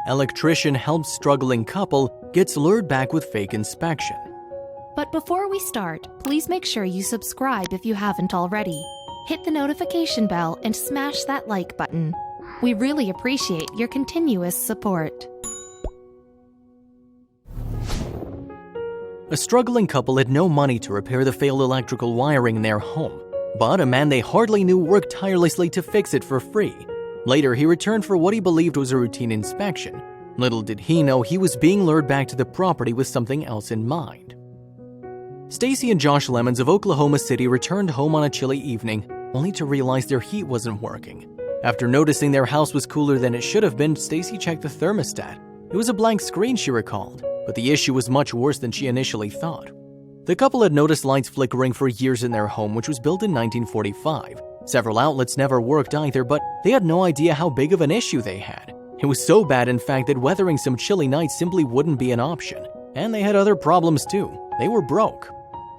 Electrician helps struggling couple gets lured back with fake inspection. But before we start, please make sure you subscribe if you haven't already. Hit the notification bell and smash that like button. We really appreciate your continuous support. A struggling couple had no money to repair the failed electrical wiring in their home, but a man they hardly knew worked tirelessly to fix it for free. Later, he returned for what he believed was a routine inspection. Little did he know he was being lured back to the property with something else in mind. Stacy and Josh Lemons of Oklahoma City returned home on a chilly evening, only to realize their heat wasn't working. After noticing their house was cooler than it should have been, Stacy checked the thermostat. It was a blank screen, she recalled, but the issue was much worse than she initially thought. The couple had noticed lights flickering for years in their home, which was built in 1945. Several outlets never worked either, but they had no idea how big of an issue they had. It was so bad, in fact, that weathering some chilly nights simply wouldn't be an option. And they had other problems too. They were broke.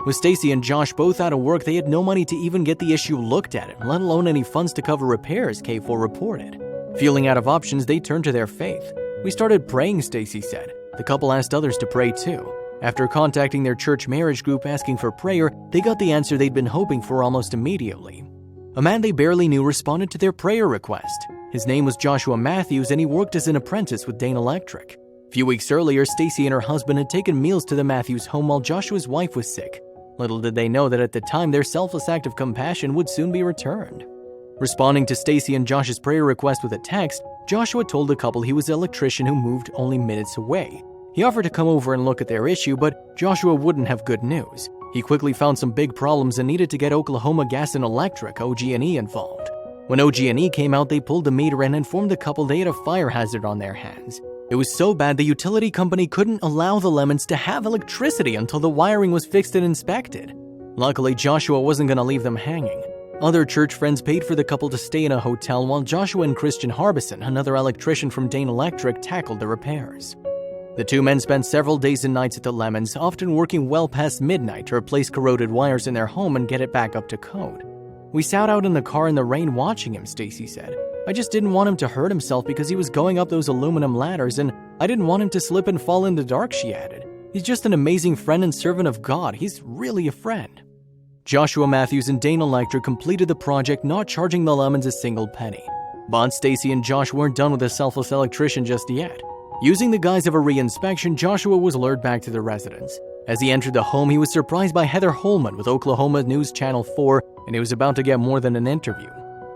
With Stacy and Josh both out of work, they had no money to even get the issue looked at, let alone any funds to cover repairs, K4 reported. Feeling out of options, they turned to their faith. "We started praying," Stacy said. The couple asked others to pray too. After contacting their church marriage group asking for prayer, they got the answer they'd been hoping for almost immediately. A man they barely knew responded to their prayer request. His name was Joshua Matthews, and he worked as an apprentice with Dane Electric. A few weeks earlier, Stacy and her husband had taken meals to the Matthews home while Joshua's wife was sick. Little did they know that at the time, their selfless act of compassion would soon be returned. Responding to Stacy and Josh's prayer request with a text, Joshua told the couple he was an electrician who moved only minutes away. He offered to come over and look at their issue, but Joshua wouldn't have good news. He quickly found some big problems and needed to get Oklahoma Gas and Electric, OG&E, involved. When OG&E came out, they pulled the meter and informed the couple they had a fire hazard on their hands. It was so bad the utility company couldn't allow the Lemons to have electricity until the wiring was fixed and inspected. Luckily, Joshua wasn't going to leave them hanging. Other church friends paid for the couple to stay in a hotel while Joshua and Christian Harbison, another electrician from Dane Electric, tackled the repairs. The two men spent several days and nights at the Lemons, often working well past midnight to replace corroded wires in their home and get it back up to code. "We sat out in the car in the rain watching him," Stacy said. "I just didn't want him to hurt himself because he was going up those aluminum ladders, and I didn't want him to slip and fall in the dark," she added. "He's just an amazing friend and servant of God. He's really a friend." Joshua Matthews and Dane Electric completed the project, not charging the Lemons a single penny. But Stacy and Josh weren't done with the selfless electrician just yet. Using the guise of a re-inspection, Joshua was lured back to the residence. As he entered the home, he was surprised by Heather Holman with Oklahoma News Channel 4, and he was about to get more than an interview.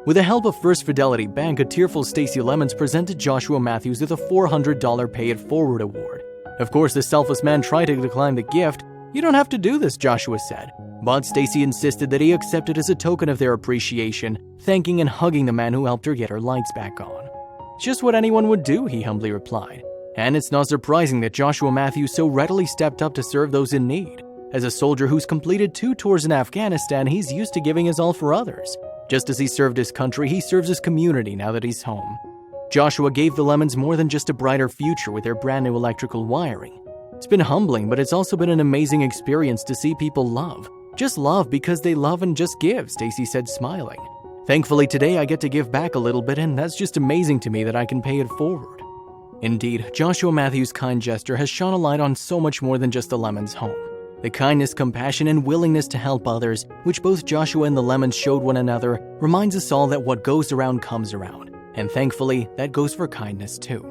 With the help of First Fidelity Bank, a tearful Stacy Lemons presented Joshua Matthews with a $400 Pay It Forward award. Of course, the selfless man tried to decline the gift. "You don't have to do this," Joshua said. But Stacy insisted that he accept it as a token of their appreciation, thanking and hugging the man who helped her get her lights back on. "Just what anyone would do," he humbly replied. And it's not surprising that Joshua Matthews so readily stepped up to serve those in need. As a soldier who's completed 2 tours in Afghanistan, he's used to giving his all for others. Just as he served his country, he serves his community now that he's home. Joshua gave the Lemons more than just a brighter future with their brand new electrical wiring. It's been humbling, but it's also been an amazing experience to see people love. Just love because they love and just give, Stacy said, smiling. "Thankfully today I get to give back a little bit, and that's just amazing to me that I can pay it forward." Indeed, Joshua Matthews' kind gesture has shone a light on so much more than just the Lemons' home. The kindness, compassion, and willingness to help others, which both Joshua and the Lemons showed one another, reminds us all that what goes around comes around. And thankfully, that goes for kindness too.